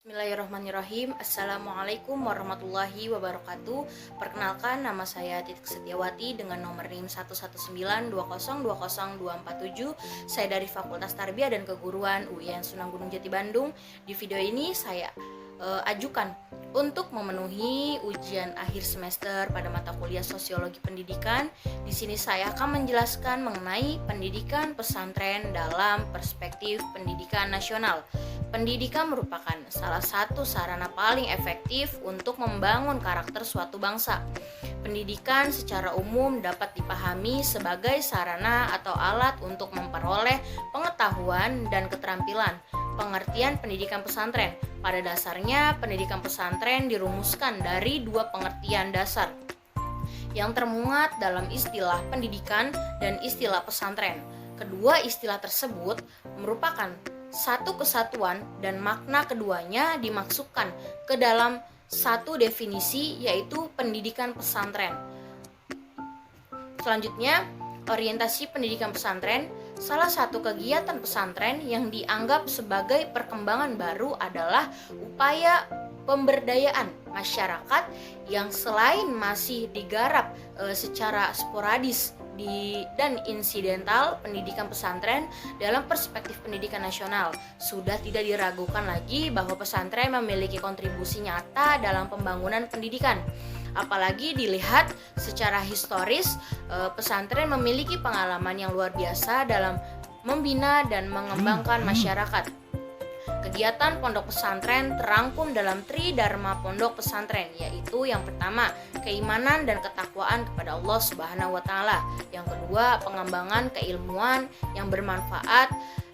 Bismillahirrahmanirrahim. Assalamualaikum warahmatullahi wabarakatuh. Perkenalkan, nama saya Titik Setiawati dengan nomor NIM 11920202447. Saya dari Fakultas Tarbiyah dan Keguruan UIN Sunan Gunung Jati Bandung. Di video ini saya ajukan untuk memenuhi ujian akhir semester pada mata kuliah Sosiologi Pendidikan. Di sini saya akan menjelaskan mengenai pendidikan pesantren dalam perspektif pendidikan nasional. Pendidikan merupakan salah satu sarana paling efektif untuk membangun karakter suatu bangsa. Pendidikan secara umum dapat dipahami sebagai sarana atau alat untuk memperoleh pengetahuan dan keterampilan. Pengertian pendidikan pesantren. Pada dasarnya, pendidikan pesantren dirumuskan dari dua pengertian dasar yang termuat dalam istilah pendidikan dan istilah pesantren. Kedua istilah tersebut merupakan satu kesatuan dan makna keduanya dimasukkan ke dalam satu definisi, yaitu pendidikan pesantren. Selanjutnya, orientasi pendidikan pesantren. Salah satu kegiatan pesantren yang dianggap sebagai perkembangan baru adalah upaya pemberdayaan masyarakat yang selain masih digarap secara sporadis dan insidental. Pendidikan pesantren dalam perspektif pendidikan nasional sudah tidak diragukan lagi bahwa pesantren memiliki kontribusi nyata dalam pembangunan pendidikan. Apalagi dilihat secara historis, pesantren memiliki pengalaman yang luar biasa dalam membina dan mengembangkan masyarakat. Kegiatan pondok pesantren terangkum dalam Tridharma Pondok Pesantren, yaitu yang pertama, keimanan dan ketakwaan kepada Allah Subhanahu wa taala. Yang kedua, pengembangan keilmuan yang bermanfaat.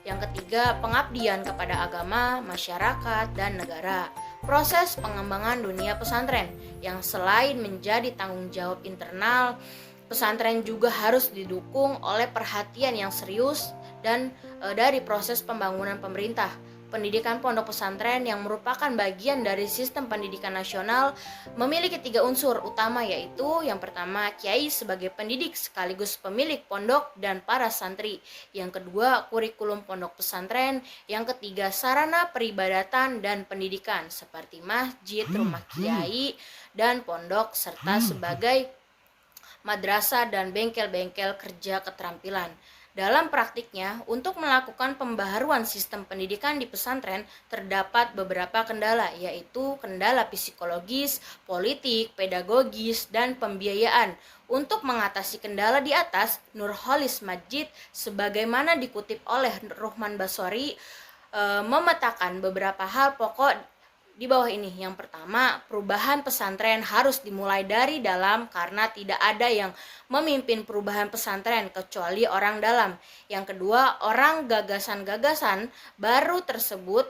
Yang ketiga, pengabdian kepada agama, masyarakat, dan negara. Proses pengembangan dunia pesantren yang selain menjadi tanggung jawab internal, pesantren juga harus didukung oleh perhatian yang serius dan dari proses pembangunan pemerintah. Pendidikan pondok pesantren yang merupakan bagian dari sistem pendidikan nasional memiliki tiga unsur utama, yaitu yang pertama, kiai sebagai pendidik sekaligus pemilik pondok dan para santri. Yang kedua, kurikulum pondok pesantren. Yang ketiga, sarana peribadatan dan pendidikan seperti masjid, rumah kiai, dan pondok, serta sebagai madrasah dan bengkel-bengkel kerja keterampilan. Dalam praktiknya, untuk melakukan pembaharuan sistem pendidikan di pesantren terdapat beberapa kendala, yaitu kendala psikologis, politik, pedagogis, dan pembiayaan. Untuk mengatasi kendala di atas, Nurholis Majid sebagaimana dikutip oleh Ruhman Basori memetakan beberapa hal pokok di bawah ini. Yang pertama, perubahan pesantren harus dimulai dari dalam karena tidak ada yang memimpin perubahan pesantren kecuali orang dalam. Yang kedua, orang gagasan-gagasan baru tersebut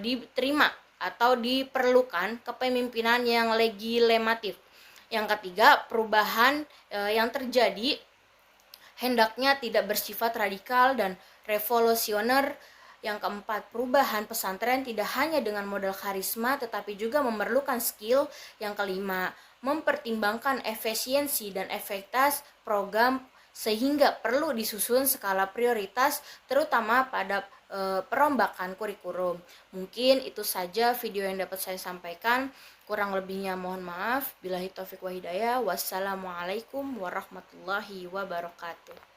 diterima atau diperlukan kepemimpinan yang legislatif. Yang ketiga, perubahan yang terjadi hendaknya tidak bersifat radikal dan revolusioner. Yang keempat, perubahan pesantren tidak hanya dengan modal karisma tetapi juga memerlukan skill. Yang kelima, mempertimbangkan efisiensi dan efektivitas program sehingga perlu disusun skala prioritas terutama pada perombakan kurikulum. Mungkin itu saja video yang dapat saya sampaikan. Kurang lebihnya mohon maaf. Billahi taufiq wa hidayah. Wassalamualaikum warahmatullahi wabarakatuh.